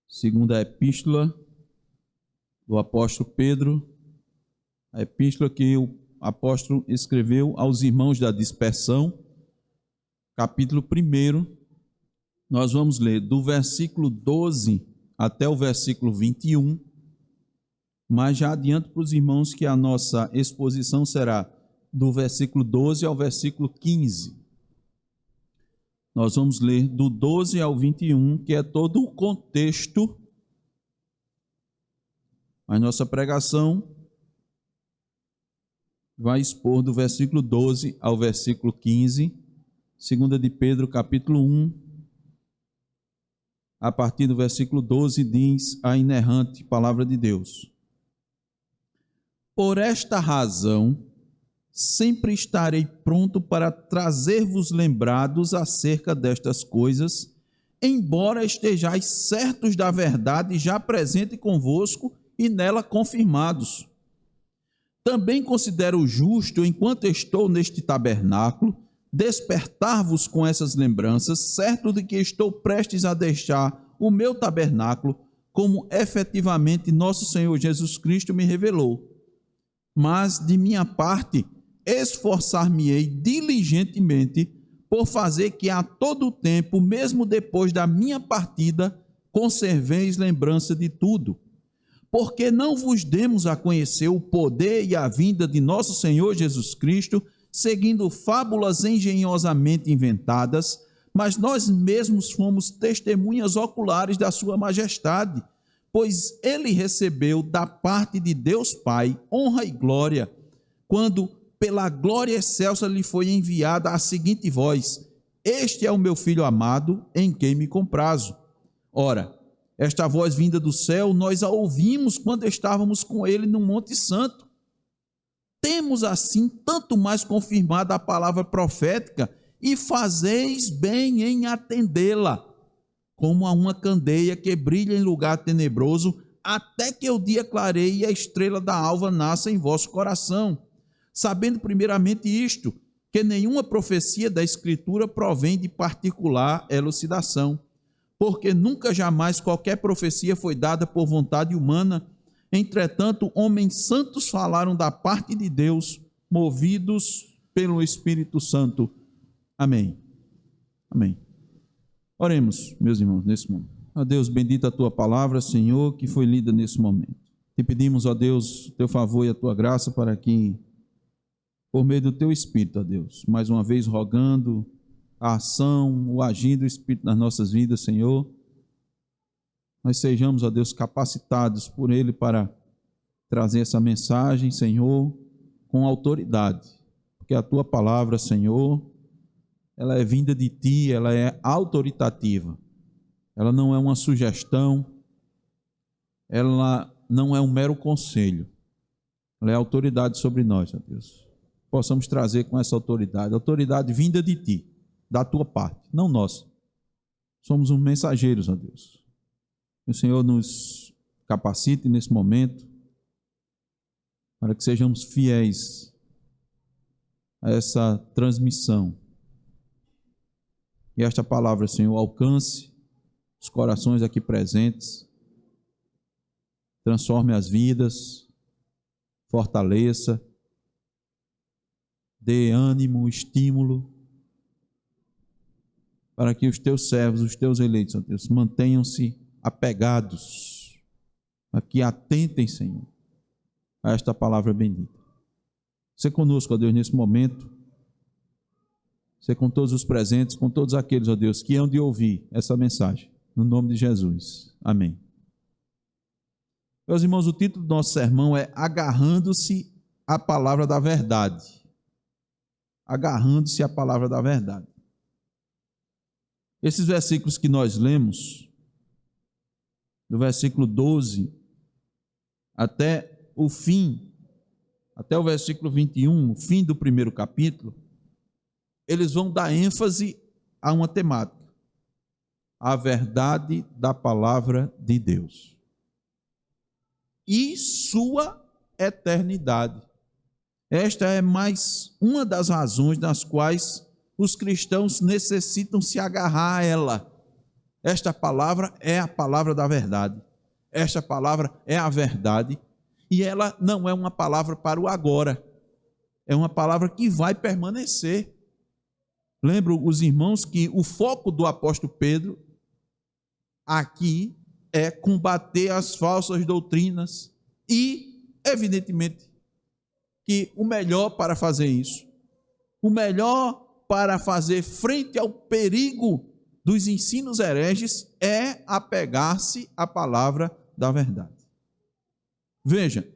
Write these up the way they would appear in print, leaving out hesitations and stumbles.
Segunda epístola do apóstolo Pedro, a epístola que o apóstolo escreveu aos irmãos da dispersão, capítulo 1. Nós vamos ler do versículo 12 até o versículo 21, mas já adianto para os irmãos que a nossa exposição será do versículo 12 ao versículo 15. Nós vamos ler do 12 ao 21, que é todo o contexto. A nossa pregação vai expor do versículo 12 ao versículo 15, 2 de Pedro, capítulo 1, a partir do versículo 12, diz a inerrante palavra de Deus: Por esta razão, sempre estarei pronto para trazer-vos lembrados acerca destas coisas, embora estejais certos da verdade já presente convosco e nela confirmados. Também considero justo, enquanto estou neste tabernáculo, despertar-vos com essas lembranças, certo de que estou prestes a deixar o meu tabernáculo, como efetivamente nosso Senhor Jesus Cristo me revelou. Mas, de minha parte, esforçar-me-ei diligentemente por fazer que a todo tempo, mesmo depois da minha partida, conserveis lembrança de tudo. Porque não vos demos a conhecer o poder e a vinda de nosso Senhor Jesus Cristo, seguindo fábulas engenhosamente inventadas, mas nós mesmos fomos testemunhas oculares da sua majestade, pois ele recebeu da parte de Deus Pai honra e glória, quando pela glória excelsa lhe foi enviada a seguinte voz: Este é o meu Filho amado, em quem me comprazo. Ora, esta voz vinda do céu, nós a ouvimos quando estávamos com ele no Monte Santo. Temos assim tanto mais confirmada a palavra profética, e fazeis bem em atendê-la, como a uma candeia que brilha em lugar tenebroso, até que o dia clareie e a estrela da alva nasça em vosso coração. Sabendo primeiramente isto, que nenhuma profecia da Escritura provém de particular elucidação, porque nunca jamais qualquer profecia foi dada por vontade humana. Entretanto, homens santos falaram da parte de Deus, movidos pelo Espírito Santo. Amém. Amém. Oremos, meus irmãos, nesse momento. Ó Deus, bendita a tua palavra, Senhor, que foi lida nesse momento. Te pedimos, ó Deus, teu favor e a tua graça para que, por meio do teu Espírito, ó Deus, mais uma vez rogando a ação, o agir do Espírito nas nossas vidas, Senhor, nós sejamos, ó Deus, capacitados por Ele para trazer essa mensagem, Senhor, com autoridade, porque a tua palavra, Senhor, ela é vinda de ti, ela é autoritativa, ela não é uma sugestão, ela não é um mero conselho, ela é autoridade sobre nós, ó Deus. Possamos trazer com essa autoridade vinda de ti, da tua parte, não nossa. Somos uns mensageiros, ó Deus. Que o Senhor nos capacite nesse momento, para que sejamos fiéis a essa transmissão. E esta palavra, Senhor, alcance os corações aqui presentes, transforme as vidas, fortaleça, dê ânimo, estímulo, para que os teus servos, os teus eleitos, ó Deus, mantenham-se apegados, para que atentem, Senhor, a esta palavra bendita. Seja conosco, ó Deus, nesse momento, seja com todos os presentes, com todos aqueles, ó Deus, que hão de ouvir essa mensagem, no nome de Jesus. Amém. Meus irmãos, o título do nosso sermão é Agarrando-se à Palavra da Verdade. Agarrando-se à Palavra da Verdade. Esses versículos que nós lemos, do versículo 12 até o fim, até o versículo 21, o fim do primeiro capítulo, eles vão dar ênfase a uma temática: a verdade da palavra de Deus e sua eternidade. Esta é mais uma das razões das quais os cristãos necessitam se agarrar a ela, Esta palavra é a palavra da verdade. Esta palavra é a verdade. E ela não é uma palavra para o agora. É uma palavra que vai permanecer. Lembro os irmãos que o foco do apóstolo Pedro aqui é combater as falsas doutrinas e, evidentemente, que o melhor para fazer isso, o melhor para fazer frente ao perigo dos ensinos hereges é apegar-se à palavra da verdade. Veja,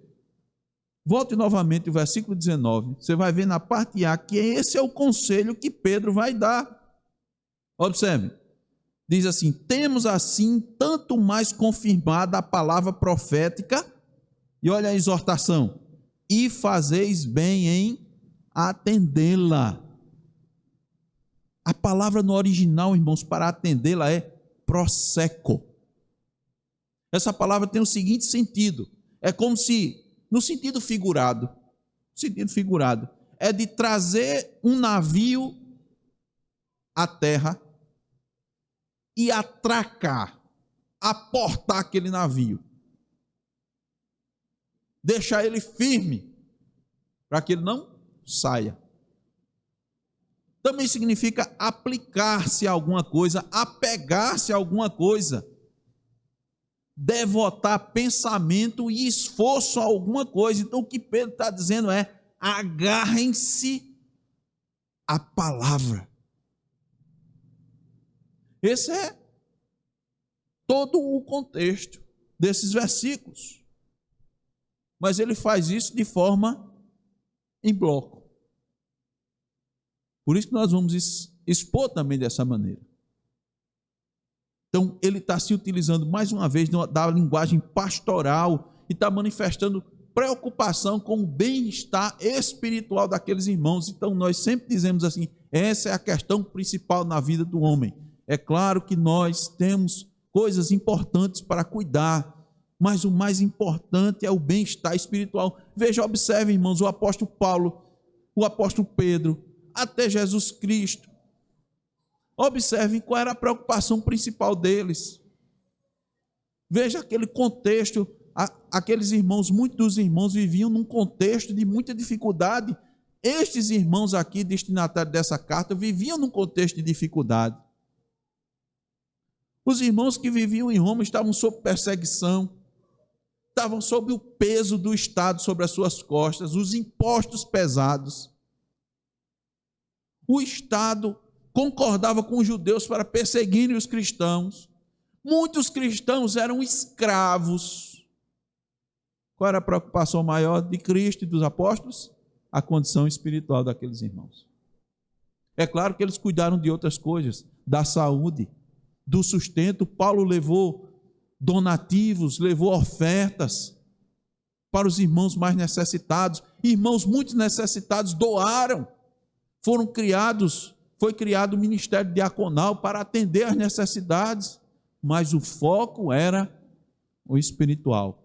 volte novamente ao versículo 19, você vai ver na parte A que esse é o conselho que Pedro vai dar. Observe, diz assim: temos assim tanto mais confirmada a palavra profética, e olha a exortação, e fazeis bem em atendê-la. A palavra no original, irmãos, para atendê-la é proseco. Essa palavra tem o seguinte sentido, é como se, no sentido figurado, é de trazer um navio à terra e atracar, aportar aquele navio, deixar ele firme, para que ele não saia. Também significa aplicar-se a alguma coisa, apegar-se a alguma coisa, devotar pensamento e esforço a alguma coisa. Então o que Pedro está dizendo é: agarrem-se à palavra. Esse é todo o contexto desses versículos. Mas ele faz isso de forma em bloco. Por isso que nós vamos expor também dessa maneira. Então, ele está se utilizando mais uma vez da linguagem pastoral e está manifestando preocupação com o bem-estar espiritual daqueles irmãos. Então, nós sempre dizemos assim: essa é a questão principal na vida do homem. É claro que nós temos coisas importantes para cuidar, mas o mais importante é o bem-estar espiritual. Veja, observe, irmãos, o apóstolo Paulo, o apóstolo Pedro, até Jesus Cristo. Observem qual era a preocupação principal deles. Veja aquele contexto, aqueles irmãos, muitos dos irmãos viviam num contexto de muita dificuldade. Estes irmãos aqui, destinatários dessa carta, viviam num contexto de dificuldade. Os irmãos que viviam em Roma estavam sob perseguição, estavam sob o peso do Estado sobre as suas costas, os impostos pesados. O Estado concordava com os judeus para perseguirem os cristãos. Muitos cristãos eram escravos. Qual era a preocupação maior de Cristo e dos apóstolos? A condição espiritual daqueles irmãos. É claro que eles cuidaram de outras coisas, da saúde, do sustento. Paulo levou donativos, levou ofertas para os irmãos mais necessitados. Irmãos muito necessitados doaram. Foi criado o ministério diaconal para atender às necessidades, mas o foco era o espiritual.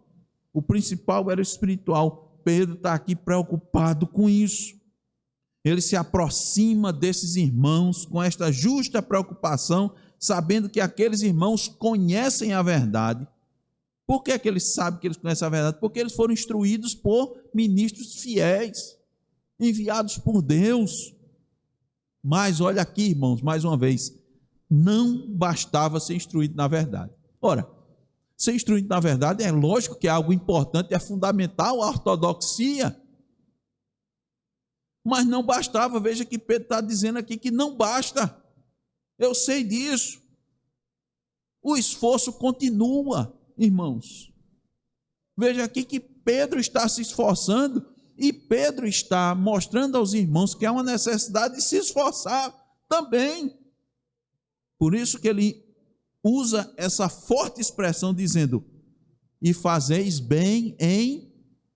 O principal era o espiritual. Pedro está aqui preocupado com isso. Ele se aproxima desses irmãos com esta justa preocupação, sabendo que aqueles irmãos conhecem a verdade. Por que é que eles sabem que eles conhecem a verdade? Porque eles foram instruídos por ministros fiéis, enviados por Deus. Mas olha aqui, irmãos, mais uma vez, não bastava ser instruído na verdade. Ora, ser instruído na verdade é lógico que é algo importante, é fundamental a ortodoxia. Mas não bastava. Veja que Pedro está dizendo aqui que não basta. Eu sei disso. O esforço continua, irmãos. Veja aqui que Pedro está se esforçando e Pedro está mostrando aos irmãos que há uma necessidade de se esforçar também. Por isso que ele usa essa forte expressão dizendo: e fazeis bem em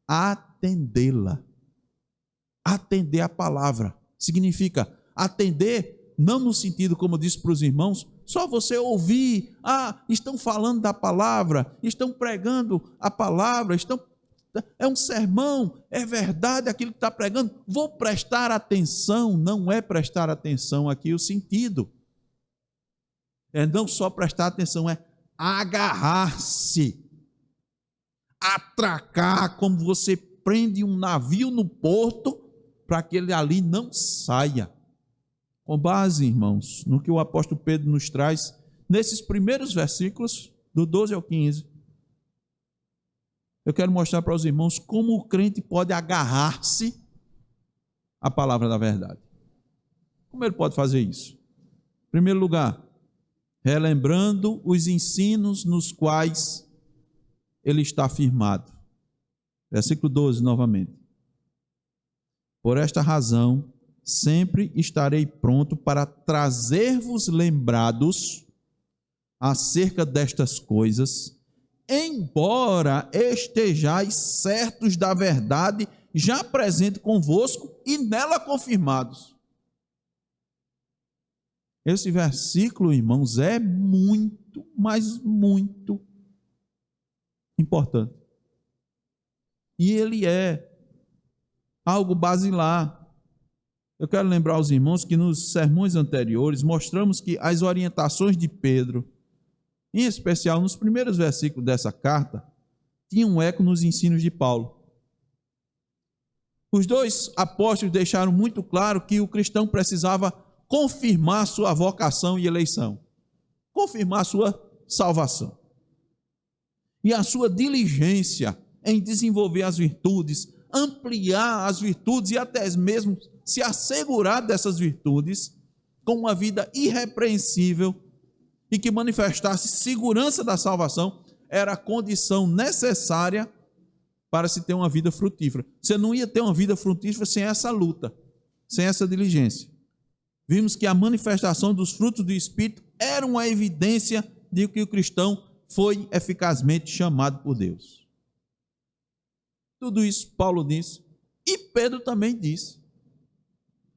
atendê-la. Atender a palavra significa atender, não no sentido, como eu disse para os irmãos, só você ouvir, estão falando da palavra, estão pregando a palavra, é um sermão, é verdade aquilo que está pregando, vou prestar atenção. Não é prestar atenção aqui o sentido. É não só prestar atenção, é agarrar-se, atracar, como você prende um navio no porto para que ele ali não saia. Com base, irmãos, no que o apóstolo Pedro nos traz, nesses primeiros versículos, do 12 ao 15, eu quero mostrar para os irmãos como o crente pode agarrar-se à palavra da verdade. Como ele pode fazer isso? Em primeiro lugar, relembrando os ensinos nos quais ele está firmado. Versículo 12, novamente. Por esta razão, sempre estarei pronto para trazer-vos lembrados acerca destas coisas, embora estejais certos da verdade, já presente convosco e nela confirmados. Esse versículo, irmãos, é muito, mas muito importante. E ele é algo basilar. Eu quero lembrar aos irmãos que nos sermões anteriores mostramos que as orientações de Pedro, em especial nos primeiros versículos dessa carta, tinham eco nos ensinos de Paulo. Os dois apóstolos deixaram muito claro que o cristão precisava confirmar sua vocação e eleição, confirmar sua salvação. E a sua diligência em desenvolver as virtudes, ampliar as virtudes e até mesmo se assegurar dessas virtudes com uma vida irrepreensível e que manifestasse segurança da salvação, era a condição necessária para se ter uma vida frutífera. Você não ia ter uma vida frutífera sem essa luta, sem essa diligência. Vimos que a manifestação dos frutos do Espírito era uma evidência de que o cristão foi eficazmente chamado por Deus. Tudo isso Paulo disse e Pedro também disse.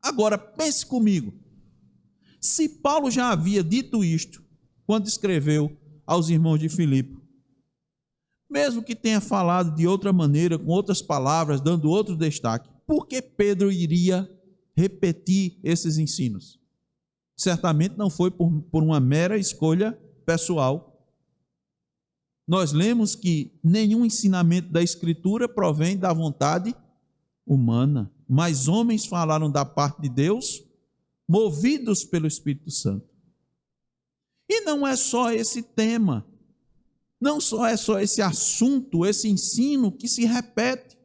Agora, pense comigo. Se Paulo já havia dito isto quando escreveu aos irmãos de Filipe, mesmo que tenha falado de outra maneira, com outras palavras, dando outro destaque, por que Pedro iria repetir esses ensinos? Certamente não foi por uma mera escolha pessoal. Nós lemos que nenhum ensinamento da Escritura provém da vontade humana, mas homens falaram da parte de Deus, movidos pelo Espírito Santo. E não é só esse tema, não é só esse assunto, esse ensino que se repete.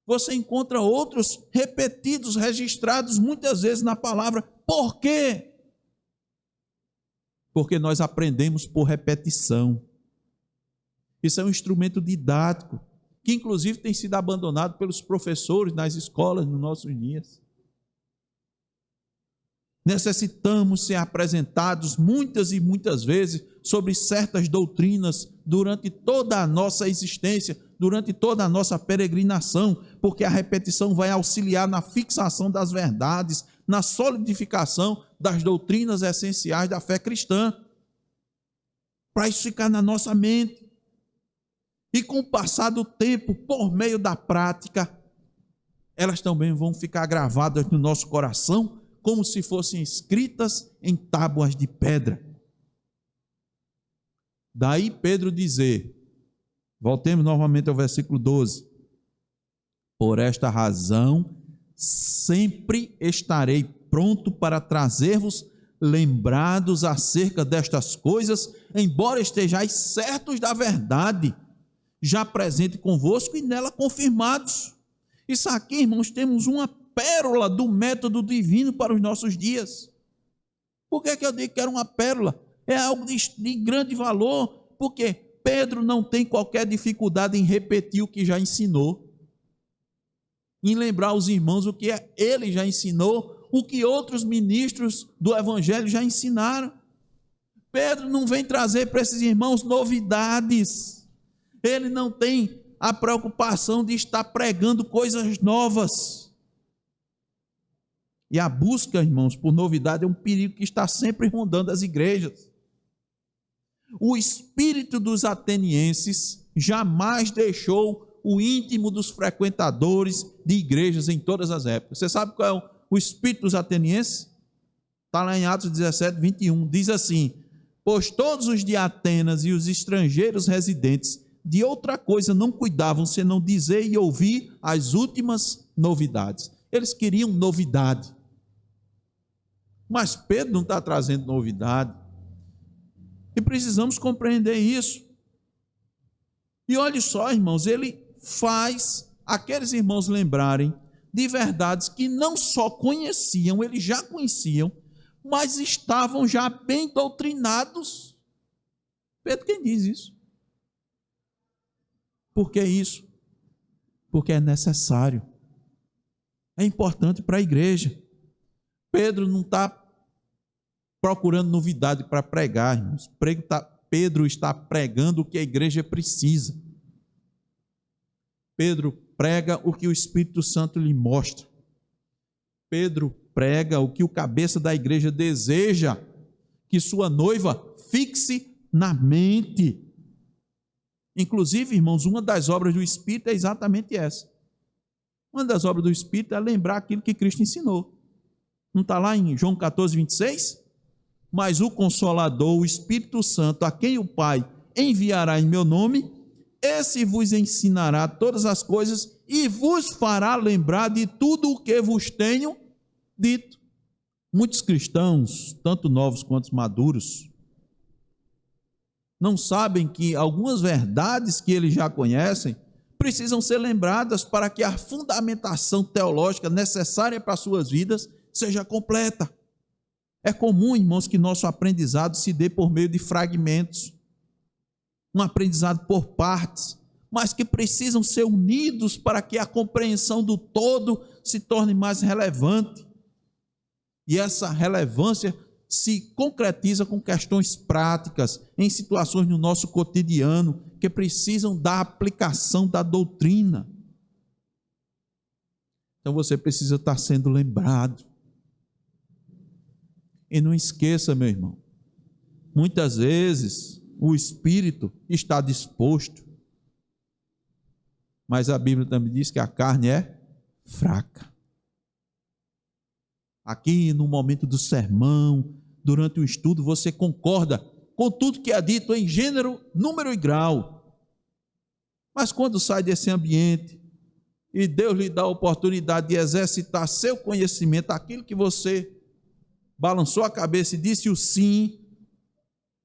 Você encontra outros repetidos, registrados muitas vezes na palavra. Por quê? Porque nós aprendemos por repetição. Isso é um instrumento didático, que inclusive tem sido abandonado pelos professores nas escolas nos nossos dias. Necessitamos ser apresentados muitas e muitas vezes sobre certas doutrinas durante toda a nossa existência, durante toda a nossa peregrinação, porque a repetição vai auxiliar na fixação das verdades, na solidificação das doutrinas essenciais da fé cristã, para isso ficar na nossa mente. E com o passar do tempo, por meio da prática, elas também vão ficar gravadas no nosso coração, como se fossem escritas em tábuas de pedra. Daí Pedro dizer, voltemos novamente ao versículo 12, por esta razão, sempre estarei pronto para trazer-vos lembrados acerca destas coisas, embora estejais certos da verdade, já presente convosco e nela confirmados. Isso aqui, irmãos, temos uma pérola do método divino para os nossos dias. Por que eu digo que era uma pérola? É algo de grande valor, porque Pedro não tem qualquer dificuldade em repetir o que já ensinou, em lembrar aos irmãos o que ele já ensinou, o que outros ministros do Evangelho já ensinaram. Pedro não vem trazer para esses irmãos novidades, ele não tem a preocupação de estar pregando coisas novas. E a busca, irmãos, por novidade é um perigo que está sempre rondando as igrejas. O espírito dos atenienses jamais deixou o íntimo dos frequentadores de igrejas em todas as épocas. Você sabe qual é o espírito dos atenienses? Está lá em Atos 17, 21. Diz assim: pois todos os de Atenas e os estrangeiros residentes de outra coisa não cuidavam, senão dizer e ouvir as últimas novidades. Eles queriam novidade. Mas Pedro não está trazendo novidade. E precisamos compreender isso. E olhe só, irmãos, ele faz aqueles irmãos lembrarem de verdades que não só conheciam, eles já conheciam, mas estavam já bem doutrinados. Pedro quem diz isso? Por que isso? Porque é necessário. É importante para a igreja. Pedro não está procurando novidade para pregar, irmãos. Pedro está pregando o que a igreja precisa. Pedro prega o que o Espírito Santo lhe mostra. Pedro prega o que o cabeça da igreja deseja que sua noiva fixe na mente. Inclusive, irmãos, uma das obras do Espírito é exatamente essa. Uma das obras do Espírito é lembrar aquilo que Cristo ensinou. Não está lá em João 14, 26? Mas o Consolador, o Espírito Santo, a quem o Pai enviará em meu nome, esse vos ensinará todas as coisas e vos fará lembrar de tudo o que vos tenho dito. Muitos cristãos, tanto novos quanto maduros, não sabem que algumas verdades que eles já conhecem precisam ser lembradas para que a fundamentação teológica necessária para as suas vidas seja completa. É comum, irmãos, que nosso aprendizado se dê por meio de fragmentos, um aprendizado por partes, mas que precisam ser unidos para que a compreensão do todo se torne mais relevante. E essa relevância se concretiza com questões práticas, em situações no nosso cotidiano, que precisam da aplicação da doutrina. Então você precisa estar sendo lembrado. E não esqueça, meu irmão, muitas vezes o espírito está disposto, mas a Bíblia também diz que a carne é fraca. Aqui no momento do sermão, durante o estudo, você concorda com tudo que é dito em gênero, número e grau. Mas quando sai desse ambiente e Deus lhe dá a oportunidade de exercitar seu conhecimento, aquilo que você balançou a cabeça e disse o sim,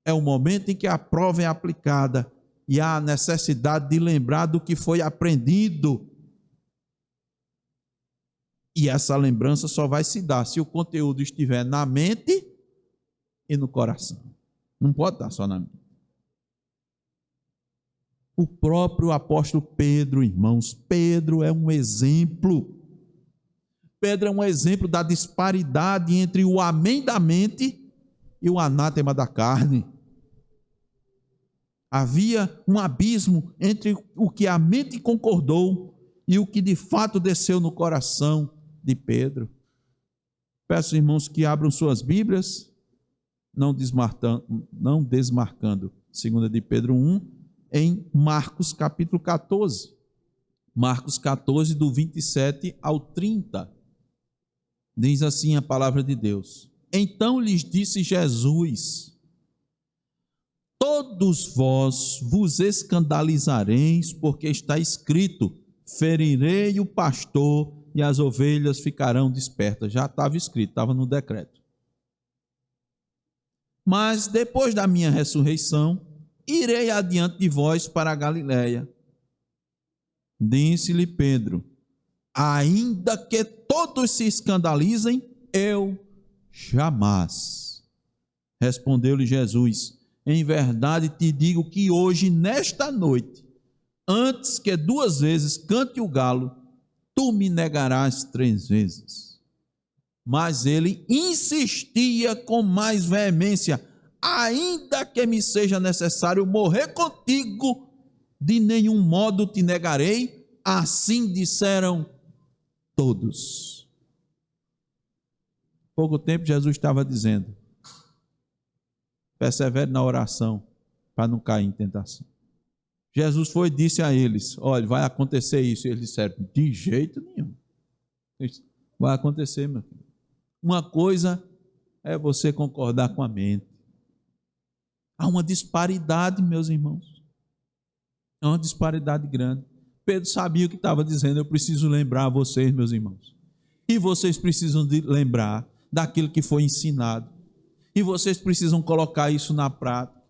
é o momento em que a prova é aplicada e há a necessidade de lembrar do que foi aprendido. E essa lembrança só vai se dar se o conteúdo estiver na mente e no coração. Não pode estar só na mente. O próprio apóstolo Pedro, irmãos, Pedro é um exemplo. Pedro é um exemplo da disparidade entre o amém da mente e o anátema da carne. Havia um abismo entre o que a mente concordou e o que de fato desceu no coração de Pedro. Peço, irmãos, que abram suas Bíblias, não desmarcando 2 de Pedro 1, em Marcos capítulo 14. Marcos 14, do 27 ao 30. Diz assim a palavra de Deus: Então lhes disse Jesus: Todos vós vos escandalizareis, porque está escrito: ferirei o pastor e as ovelhas ficarão dispersas. Já estava escrito, estava no decreto. Mas depois da minha ressurreição, irei adiante de vós para a Galiléia. Disse-lhe Pedro: ainda que todos se escandalizem, eu jamais. Respondeu-lhe Jesus: em verdade te digo que hoje, nesta noite, antes que 2 vezes cante o galo, tu me negarás 3 vezes. Mas ele insistia com mais veemência: ainda que me seja necessário morrer contigo, de nenhum modo te negarei. Assim disseram todos. Pouco tempo Jesus estava dizendo: persevere na oração para não cair em tentação. Jesus foi e disse a eles: olha, vai acontecer isso. E eles disseram: de jeito nenhum. Vai acontecer, meu filho. Uma coisa é você concordar com a mente. Há uma disparidade, meus irmãos. Há uma disparidade grande. Pedro sabia o que estava dizendo. Eu preciso lembrar a vocês, meus irmãos. E vocês precisam de lembrar daquilo que foi ensinado. E vocês precisam colocar isso na prática,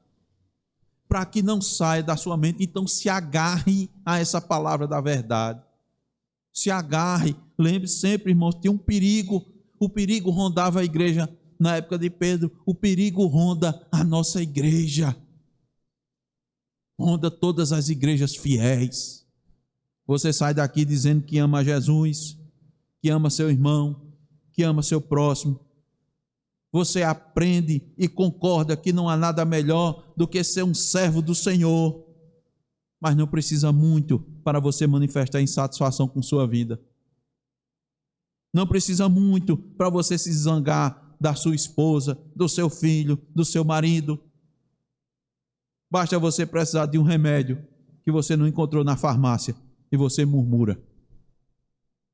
para que não saia da sua mente. Então se agarre a essa palavra da verdade. Se agarre. Lembre sempre, irmãos, tinha um perigo. O perigo rondava a igreja na época de Pedro. O perigo ronda a nossa igreja. Ronda todas as igrejas fiéis. Você sai daqui dizendo que ama Jesus, que ama seu irmão, que ama seu próximo. Você aprende e concorda que não há nada melhor do que ser um servo do Senhor, mas não precisa muito para você manifestar insatisfação com sua vida. Não precisa muito para você se zangar da sua esposa, do seu filho, do seu marido. Basta você precisar de um remédio que você não encontrou na farmácia e você murmura.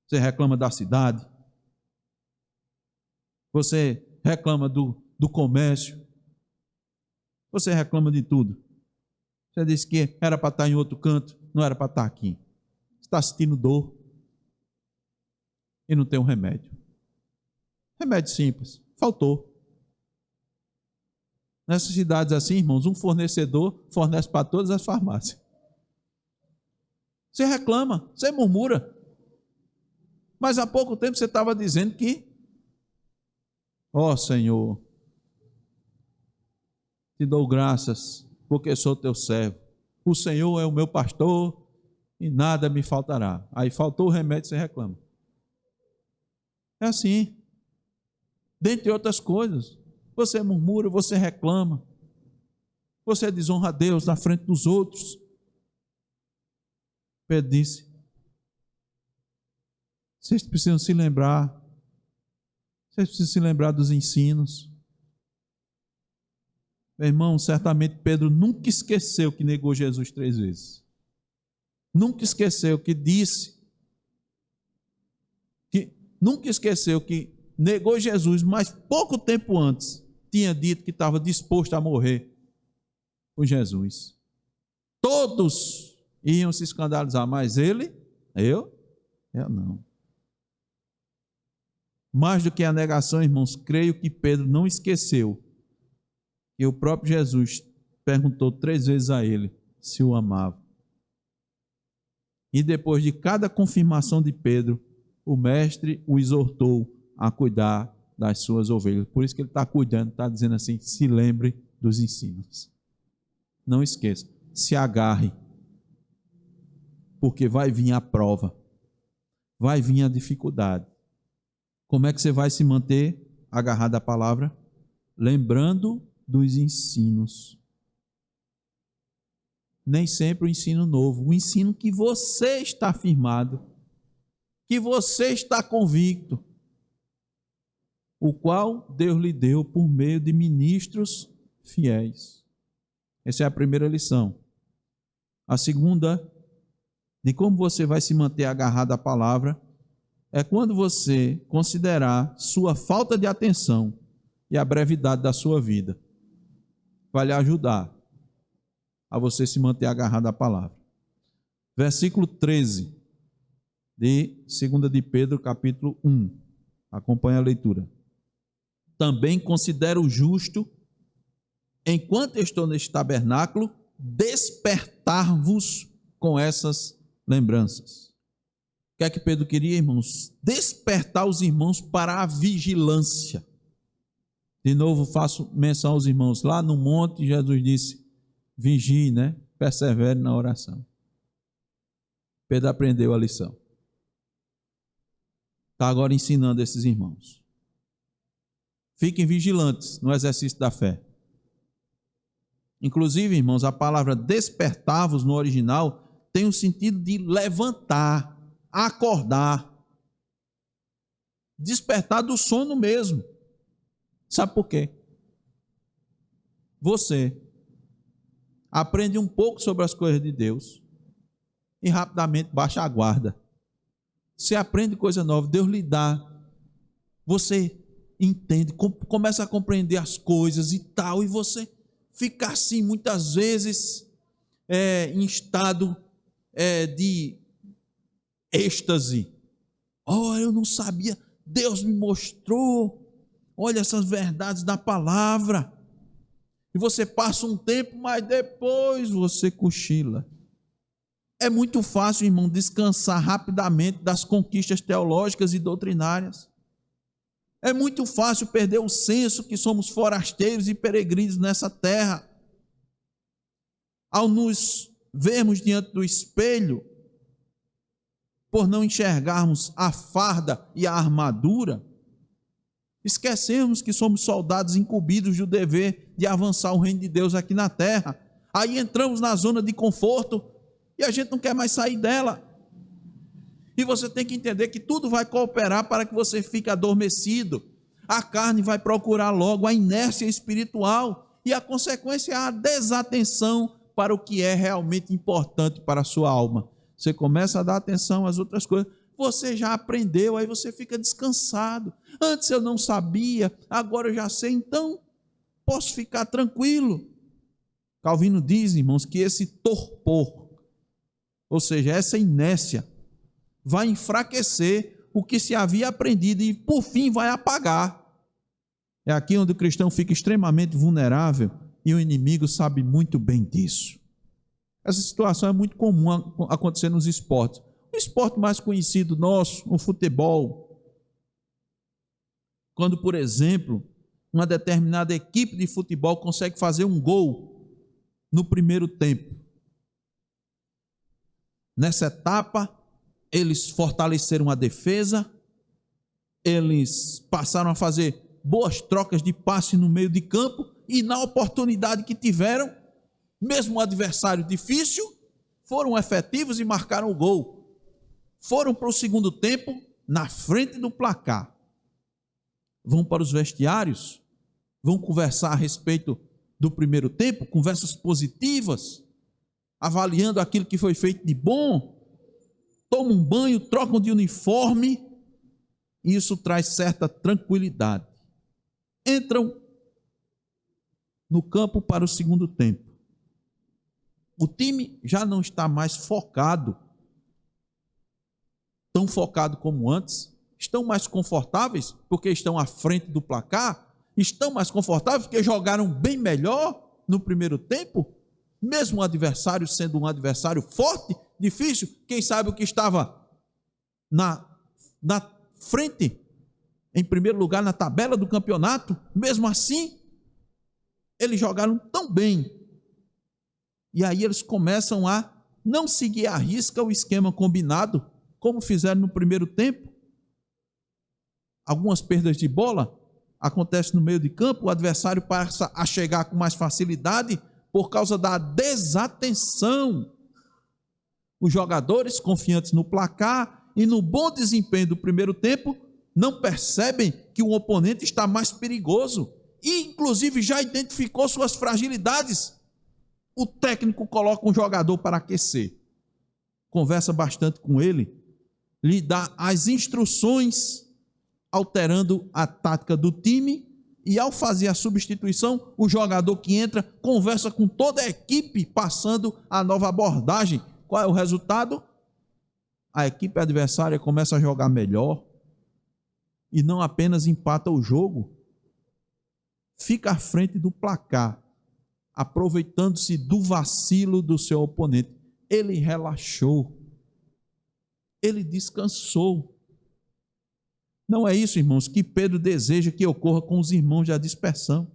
Você reclama da cidade. Você reclama do comércio. Você reclama de tudo. Você diz que era para estar em outro canto, não era para estar aqui. Você está sentindo dor e não tem um remédio. Remédio simples, faltou. Nessas cidades assim, irmãos, um fornecedor fornece para todas as farmácias. Você reclama, você murmura. Mas há pouco tempo você estava dizendo que, ó Senhor, te dou graças, porque sou teu servo. O Senhor é o meu pastor e nada me faltará. Aí faltou o remédio, você reclama. É assim. Dentre outras coisas, você murmura, você reclama, você desonra a Deus na frente dos outros. Pedro disse: vocês precisam se lembrar, dos ensinos. Meu irmão, certamente Pedro nunca esqueceu que negou Jesus 3 vezes. Nunca esqueceu que disse, nunca esqueceu que negou Jesus, mas pouco tempo antes tinha dito que estava disposto a morrer por Jesus. Todos iam se escandalizar, mas ele, eu não. Mais do que a negação, irmãos, creio que Pedro não esqueceu que o próprio Jesus perguntou 3 vezes a ele se o amava. E depois de cada confirmação de Pedro, o mestre o exortou a cuidar das suas ovelhas. Por isso que ele está cuidando, está dizendo assim: se lembre dos ensinos. Não esqueça, se agarre, porque vai vir a prova, vai vir a dificuldade. Como é que você vai se manter agarrado à palavra? Lembrando dos ensinos. Nem sempre o ensino novo, o ensino que você está firmado, que você está convicto, o qual Deus lhe deu por meio de ministros fiéis. Essa é a primeira lição. A segunda, de como você vai se manter agarrado à palavra, é quando você considerar sua falta de atenção e a brevidade da sua vida. Vai lhe ajudar a você se manter agarrado à palavra. Versículo 13 de 2 de Pedro, capítulo 1. Acompanhe a leitura. Também considero justo, enquanto estou neste tabernáculo, despertar-vos com essas lembranças. O que é que Pedro queria, irmãos? Despertar os irmãos para a vigilância. De novo faço menção aos irmãos. Lá no monte, Jesus disse: vigie, persevere na oração. Pedro aprendeu a lição. Está agora ensinando esses irmãos. Fiquem vigilantes no exercício da fé. Inclusive, irmãos, a palavra despertar-vos no original tem o sentido de levantar, acordar. Despertar do sono mesmo. Sabe por quê? Você aprende um pouco sobre as coisas de Deus e rapidamente baixa a guarda. Você aprende coisa nova, Deus lhe dá. Você entende, começa a compreender as coisas e tal, e você ficar assim, muitas vezes, em estado de êxtase. Oh, eu não sabia, Deus me mostrou, olha essas verdades da palavra. E você passa um tempo, mas depois você cochila. É muito fácil, irmão, descansar rapidamente das conquistas teológicas e doutrinárias. É muito fácil perder o senso que somos forasteiros e peregrinos nessa terra. Ao nos vermos diante do espelho, por não enxergarmos a farda e a armadura, esquecemos que somos soldados incumbidos do dever de avançar o reino de Deus aqui na terra. Aí entramos na zona de conforto e a gente não quer mais sair dela. E você tem que entender que tudo vai cooperar para que você fique adormecido. A carne vai procurar logo a inércia espiritual e a consequência é a desatenção para o que é realmente importante para a sua alma. Você começa a dar atenção às outras coisas, você já aprendeu, aí você fica descansado. Antes eu não sabia, agora eu já sei, então posso ficar tranquilo. Calvino diz, irmãos, que esse torpor, ou seja, essa inércia, vai enfraquecer o que se havia aprendido e, por fim, vai apagar. É aqui onde o cristão fica extremamente vulnerável e o inimigo sabe muito bem disso. Essa situação é muito comum acontecer nos esportes. O esporte mais conhecido nosso, o futebol. Quando, por exemplo, uma determinada equipe de futebol consegue fazer um gol no primeiro tempo. Nessa etapa, eles fortaleceram a defesa, eles passaram a fazer boas trocas de passe no meio de campo e na oportunidade que tiveram, mesmo um adversário difícil, foram efetivos e marcaram o gol. Foram para o segundo tempo na frente do placar. Vão para os vestiários, vão conversar a respeito do primeiro tempo, conversas positivas, avaliando aquilo que foi feito de bom, tomam um banho, trocam de uniforme, e isso traz certa tranquilidade. Entram no campo para o segundo tempo. O time já não está mais focado, tão focado como antes, estão mais confortáveis porque estão à frente do placar, estão mais confortáveis porque jogaram bem melhor no primeiro tempo, mesmo o adversário sendo um adversário forte, difícil, quem sabe o que estava na frente, em primeiro lugar na tabela do campeonato, mesmo assim, eles jogaram tão bem. E aí eles começam a não seguir à risca o esquema combinado, como fizeram no primeiro tempo. Algumas perdas de bola acontecem no meio de campo, o adversário passa a chegar com mais facilidade por causa da desatenção. Os jogadores, confiantes no placar e no bom desempenho do primeiro tempo, não percebem que o oponente está mais perigoso e, inclusive, já identificou suas fragilidades. O técnico coloca um jogador para aquecer, conversa bastante com ele, lhe dá as instruções, alterando a tática do time, e ao fazer a substituição, o jogador que entra conversa com toda a equipe, passando a nova abordagem. Qual é o resultado? A equipe adversária começa a jogar melhor e não apenas empata o jogo, fica à frente do placar, aproveitando-se do vacilo do seu oponente. Ele relaxou, ele descansou. Não é isso, irmãos, que Pedro deseja que ocorra com os irmãos da dispersão.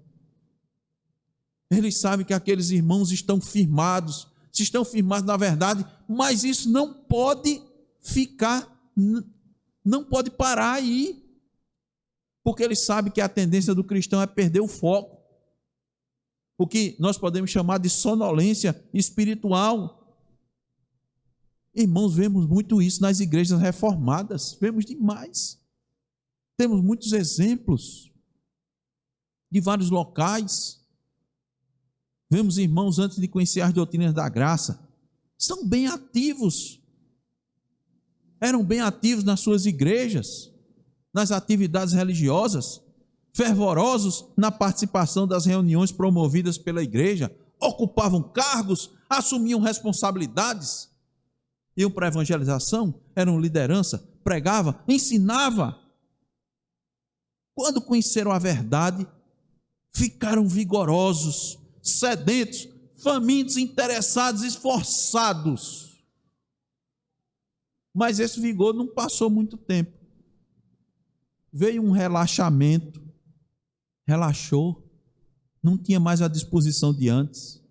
Eles sabem que aqueles irmãos estão firmados, se estão firmados na verdade, mas isso não pode ficar, não pode parar aí, porque eles sabem que a tendência do cristão é perder o foco, o que nós podemos chamar de sonolência espiritual. Irmãos, vemos muito isso nas igrejas reformadas, vemos demais. Temos muitos exemplos de vários locais. Vemos irmãos, antes de conhecer as doutrinas da graça, são bem ativos. Eram bem ativos nas suas igrejas, nas atividades religiosas, fervorosos na participação das reuniões promovidas pela igreja, ocupavam cargos, assumiam responsabilidades, iam para a evangelização, eram liderança, pregava, ensinava. Quando conheceram a verdade, ficaram vigorosos, sedentos, famintos, interessados, esforçados. Mas esse vigor não passou muito tempo. Veio um relaxamento, relaxou, não tinha mais a disposição de antes.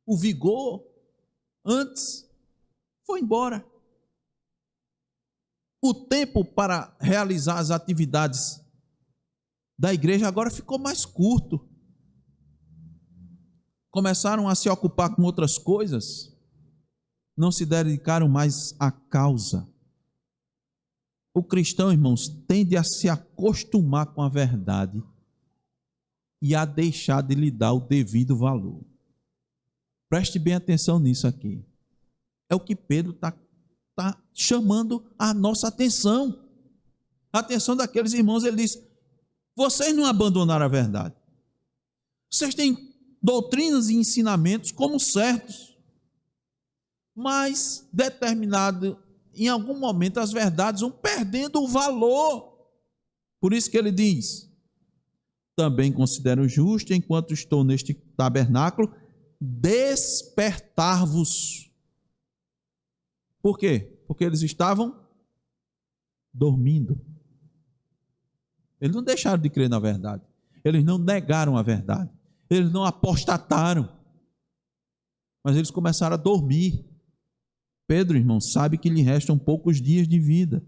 O vigor antes foi embora. O tempo para realizar as atividades da igreja agora ficou mais curto. Começaram a se ocupar com outras coisas, não se dedicaram mais à causa. O cristão, irmãos, tende a se acostumar com a verdade e a deixar de lhe dar o devido valor. Preste bem atenção nisso aqui. É o que Pedro está chamando a nossa atenção. A atenção daqueles irmãos. Ele diz: vocês não abandonaram a verdade. Vocês têm doutrinas e ensinamentos como certos, mas determinado, em algum momento, as verdades vão perdendo o valor. Por isso que ele diz: também considero justo, enquanto estou neste tabernáculo, despertar-vos. Por quê? Porque eles estavam dormindo. Eles não deixaram de crer na verdade. Eles não negaram a verdade. Eles não apostataram. Mas eles começaram a dormir. Pedro, irmão, sabe que lhe restam poucos dias de vida.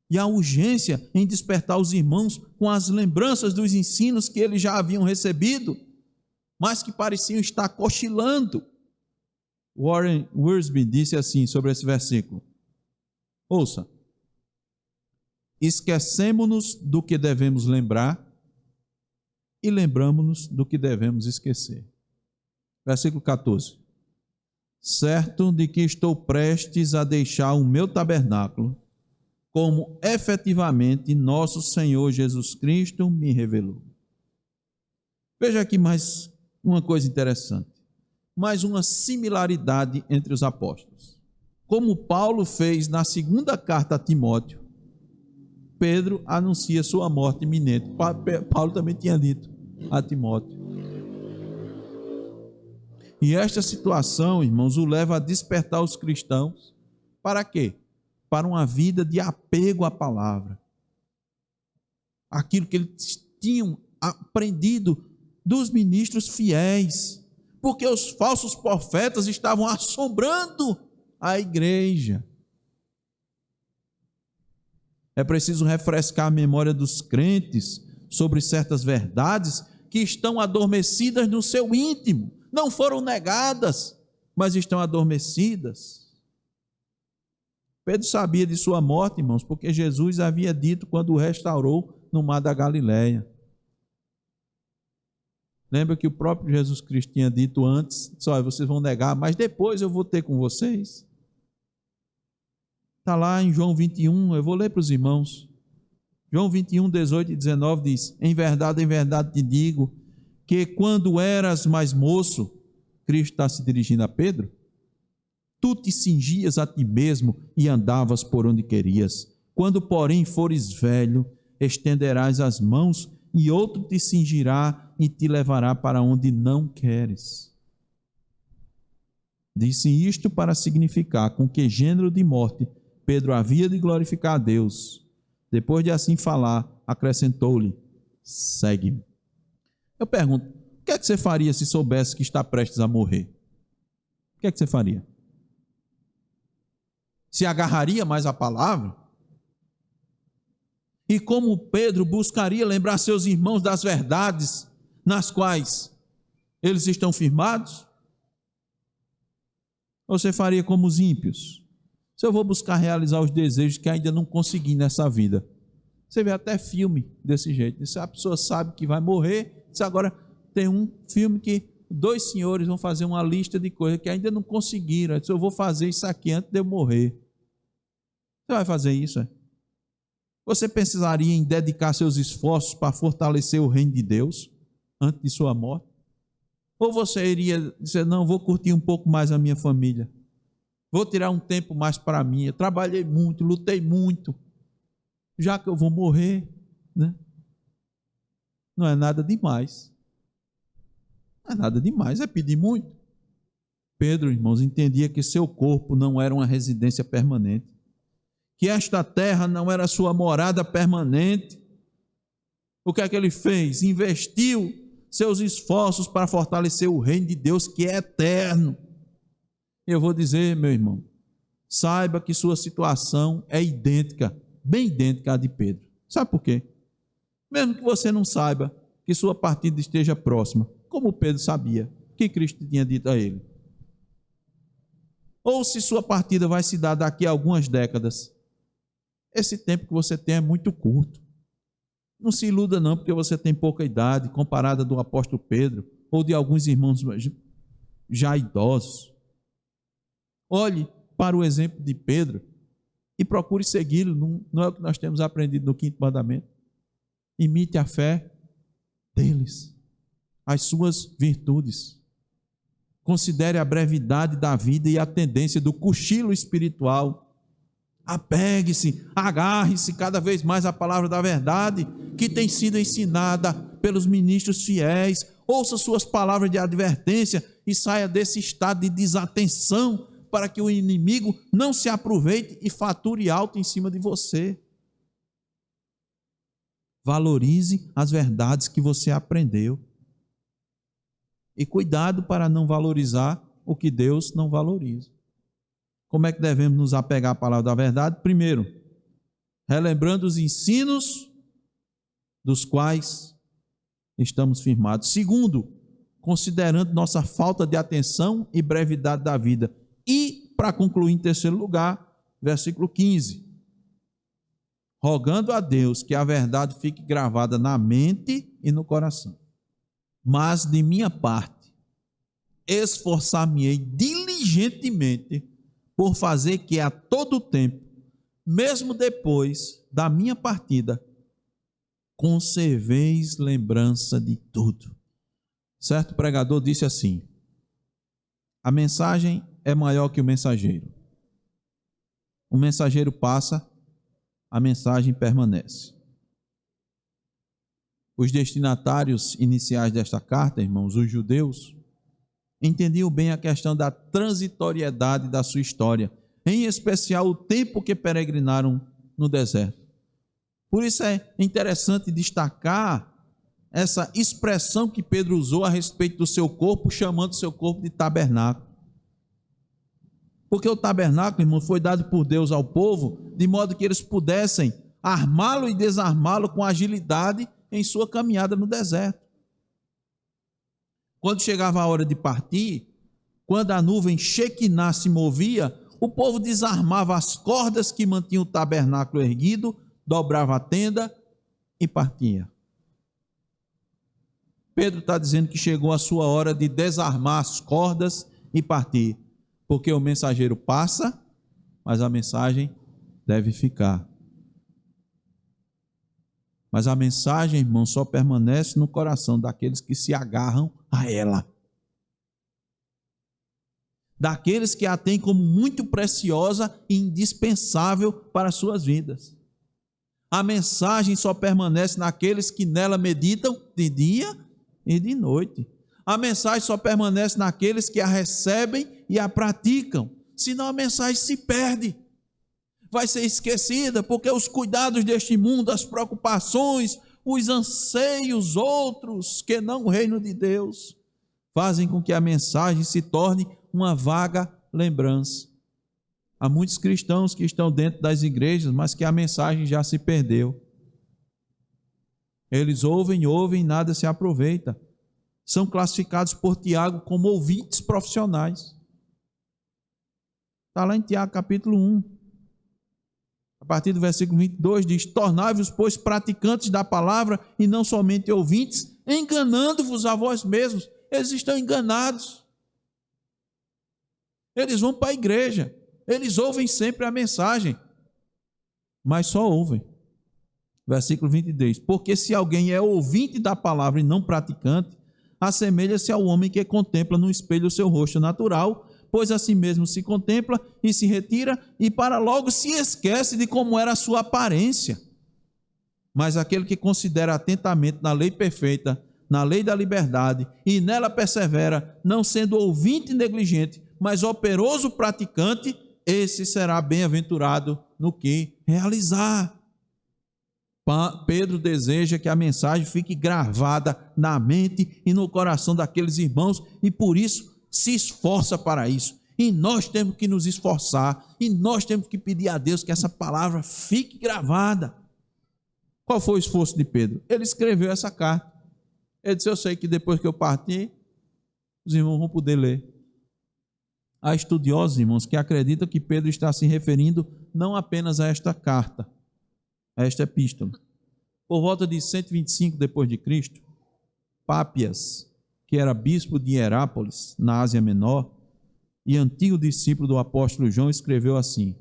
E a urgência em despertar os irmãos com as lembranças dos ensinos que eles já haviam recebido, mas que pareciam estar cochilando. Warren Wiersbe disse assim sobre esse versículo: ouça, esquecemos-nos do que devemos lembrar e lembramos-nos do que devemos esquecer. Versículo 14. Certo de que estou prestes a deixar o meu tabernáculo, como efetivamente nosso Senhor Jesus Cristo me revelou. Veja aqui mais uma coisa interessante. Mais uma similaridade entre os apóstolos. Como Paulo fez na segunda carta a Timóteo, Pedro anuncia sua morte iminente. Paulo também tinha dito a Timóteo. E esta situação, irmãos, o leva a despertar os cristãos para quê? Para uma vida de apego à palavra. Aquilo que eles tinham aprendido dos ministros fiéis. Porque os falsos profetas estavam assombrando a igreja. É preciso refrescar a memória dos crentes sobre certas verdades que estão adormecidas no seu íntimo. Não foram negadas, mas estão adormecidas. Pedro sabia de sua morte, irmãos, porque Jesus havia dito quando o restaurou no mar da Galileia. Lembra que o próprio Jesus Cristo tinha dito antes: olha, vocês vão negar, mas depois eu vou ter com vocês. Está lá em João 21, eu vou ler para os irmãos. João 21, 18 e 19 diz: em verdade te digo, que quando eras mais moço, Cristo está se dirigindo a Pedro, tu te cingias a ti mesmo e andavas por onde querias. Quando, porém, fores velho, estenderás as mãos e outro te cingirá e te levará para onde não queres. Disse isto para significar com que gênero de morte Pedro havia de glorificar a Deus. Depois de assim falar, acrescentou-lhe: segue-me. Eu pergunto, o que é que você faria se soubesse que está prestes a morrer? O que é que você faria? Se agarraria mais à palavra? E como Pedro buscaria lembrar seus irmãos das verdades nas quais eles estão firmados? Ou você faria como os ímpios? Se eu vou buscar realizar os desejos que ainda não consegui nessa vida. Você vê até filme desse jeito. Se a pessoa sabe que vai morrer, se agora tem um filme que 2 senhores vão fazer uma lista de coisas que ainda não conseguiram. Se eu vou fazer isso aqui antes de eu morrer. Você vai fazer isso? Você precisaria em dedicar seus esforços para fortalecer o reino de Deus antes de sua morte? Ou você iria dizer, não, vou curtir um pouco mais a minha família, vou tirar um tempo mais para mim, eu trabalhei muito, lutei muito, já que eu vou morrer, né? Não é nada demais. Não é nada demais, é pedir muito. Pedro, irmãos, entendia que seu corpo não era uma residência permanente, que esta terra não era sua morada permanente. O que é que ele fez? Investiu seus esforços para fortalecer o reino de Deus, que é eterno. Eu vou dizer, meu irmão, saiba que sua situação é idêntica, bem idêntica à de Pedro. Sabe por quê? Mesmo que você não saiba que sua partida esteja próxima, como Pedro sabia, que Cristo tinha dito a ele. Ou se sua partida vai se dar daqui a algumas décadas, esse tempo que você tem é muito curto. Não se iluda não, porque você tem pouca idade, comparada do apóstolo Pedro, ou de alguns irmãos já idosos. Olhe para o exemplo de Pedro e procure segui-lo, não é o que nós temos aprendido no 5º mandamento. Imite a fé deles, as suas virtudes. Considere a brevidade da vida e a tendência do cochilo espiritual. Apegue-se, agarre-se cada vez mais à palavra da verdade que tem sido ensinada pelos ministros fiéis. Ouça suas palavras de advertência e saia desse estado de desatenção para que o inimigo não se aproveite e fature alto em cima de você. Valorize as verdades que você aprendeu. E cuidado para não valorizar o que Deus não valoriza. Como é que devemos nos apegar à palavra da verdade? Primeiro, relembrando os ensinos dos quais estamos firmados. Segundo, considerando nossa falta de atenção e brevidade da vida. E, para concluir, em terceiro lugar, versículo 15. Rogando a Deus que a verdade fique gravada na mente e no coração. Mas, de minha parte, esforçar-me-ei diligentemente por fazer que a todo tempo, mesmo depois da minha partida, conserveis lembrança de tudo. Certo pregador disse assim: a mensagem é maior que o mensageiro. O mensageiro passa, a mensagem permanece. Os destinatários iniciais desta carta, irmãos, os judeus, entendiam bem a questão da transitoriedade da sua história, em especial o tempo que peregrinaram no deserto. Por isso é interessante destacar essa expressão que Pedro usou a respeito do seu corpo, chamando o seu corpo de tabernáculo. Porque o tabernáculo, irmão, foi dado por Deus ao povo, de modo que eles pudessem armá-lo e desarmá-lo com agilidade em sua caminhada no deserto. Quando chegava a hora de partir, quando a nuvem Shekinah se movia, o povo desarmava as cordas que mantinham o tabernáculo erguido, dobrava a tenda e partia. Pedro está dizendo que chegou a sua hora de desarmar as cordas e partir, porque o mensageiro passa, mas a mensagem deve ficar. Mas a mensagem, irmão, só permanece no coração daqueles que se agarram a ela. Daqueles que a têm como muito preciosa e indispensável para as suas vidas. A mensagem só permanece naqueles que nela meditam de dia e de noite. A mensagem só permanece naqueles que a recebem e a praticam. Senão a mensagem se perde. Vai ser esquecida, porque os cuidados deste mundo, as preocupações, os anseios outros que não o reino de Deus, fazem com que a mensagem se torne uma vaga lembrança. Há muitos cristãos que estão dentro das igrejas, mas que a mensagem já se perdeu. Eles ouvem, nada se aproveita. São classificados por Tiago como ouvintes profissionais. Está lá em Tiago capítulo 1. A partir do versículo 22 diz: tornai-vos, pois, praticantes da palavra e não somente ouvintes, enganando-vos a vós mesmos. Eles estão enganados. Eles vão para a igreja, eles ouvem sempre a mensagem, mas só ouvem. Versículo 23. Porque se alguém é ouvinte da palavra e não praticante, assemelha-se ao homem que contempla no espelho o seu rosto natural, pois a si mesmo se contempla e se retira, e para logo se esquece de como era a sua aparência. Mas aquele que considera atentamente na lei perfeita, na lei da liberdade, e nela persevera, não sendo ouvinte negligente, mas operoso praticante, esse será bem-aventurado no que realizar. Pedro deseja que a mensagem fique gravada na mente e no coração daqueles irmãos, e por isso se esforça para isso. E nós temos que nos esforçar, e nós temos que pedir a Deus que essa palavra fique gravada. Qual foi o esforço de Pedro? Ele escreveu essa carta. Ele disse: eu sei que depois que eu partir, os irmãos vão poder ler. Há estudiosos, irmãos, que acreditam que Pedro está se referindo não apenas a esta carta, a esta epístola. Por volta de 125 depois de Cristo, Pápias, que era bispo de Hierápolis, na Ásia Menor, e antigo discípulo do apóstolo João, escreveu assim: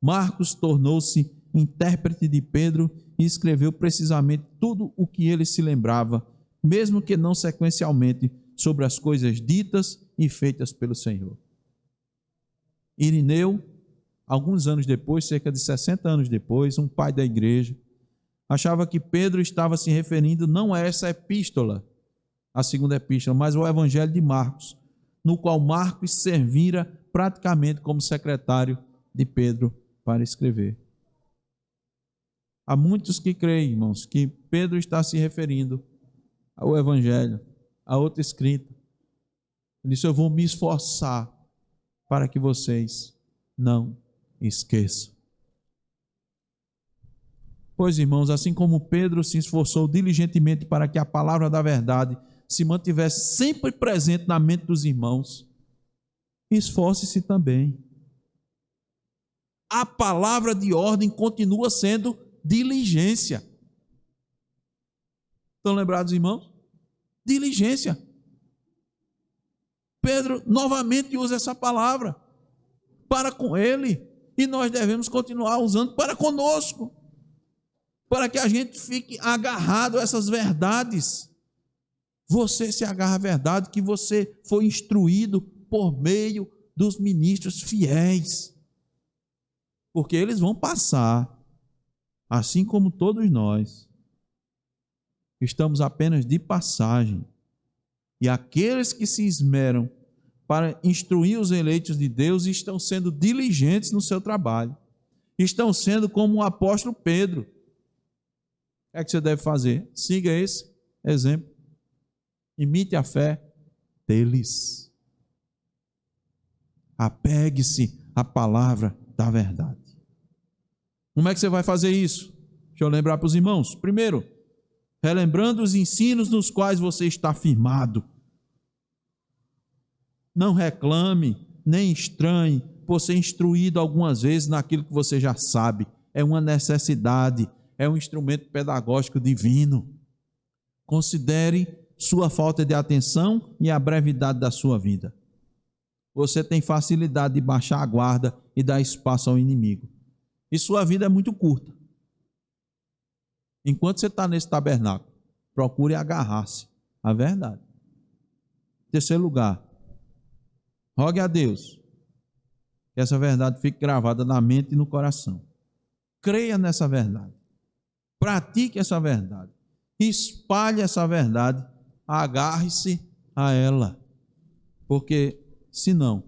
Marcos tornou-se intérprete de Pedro e escreveu precisamente tudo o que ele se lembrava, mesmo que não sequencialmente, sobre as coisas ditas e feitas pelo Senhor. Irineu, alguns anos depois, cerca de 60 anos depois, um pai da igreja, achava que Pedro estava se referindo não a essa epístola, a segunda epístola, mas ao Evangelho de Marcos, no qual Marcos servira praticamente como secretário de Pedro para escrever. Há muitos que creem, irmãos, que Pedro está se referindo ao Evangelho, a outra escrita. Ele disse: eu vou me esforçar para que vocês não esqueçam. Pois, irmãos, assim como Pedro se esforçou diligentemente para que a palavra da verdade se mantivesse sempre presente na mente dos irmãos, esforce-se também. A palavra de ordem continua sendo diligência. Estão lembrados, irmãos? Diligência. Pedro novamente usa essa palavra para com ele, e nós devemos continuar usando para conosco, para que a gente fique agarrado a essas verdades. Você se agarra à verdade que você foi instruído por meio dos ministros fiéis, porque eles vão passar, assim como todos nós. Estamos apenas de passagem, e aqueles que se esmeram para instruir os eleitos de Deus estão sendo diligentes no seu trabalho, estão sendo como o apóstolo Pedro. O que é que você deve fazer? Siga esse exemplo, imite a fé deles, apegue-se à palavra da verdade. Como é que você vai fazer isso? Deixa eu lembrar para os irmãos. Primeiro, relembrando os ensinos nos quais você está firmado. Não reclame, nem estranhe por ser instruído algumas vezes naquilo que você já sabe. É uma necessidade, é um instrumento pedagógico divino. Considere sua falta de atenção e a brevidade da sua vida. Você tem facilidade de baixar a guarda e dar espaço ao inimigo. E sua vida é muito curta. Enquanto você está nesse tabernáculo, procure agarrar-se à verdade. Terceiro lugar, rogue a Deus que essa verdade fique gravada na mente e no coração. Creia nessa verdade. Pratique essa verdade. Espalhe essa verdade. Agarre-se a ela. Porque, senão,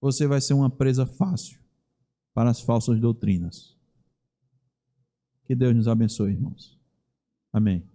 você vai ser uma presa fácil para as falsas doutrinas. Que Deus nos abençoe, irmãos. Amém.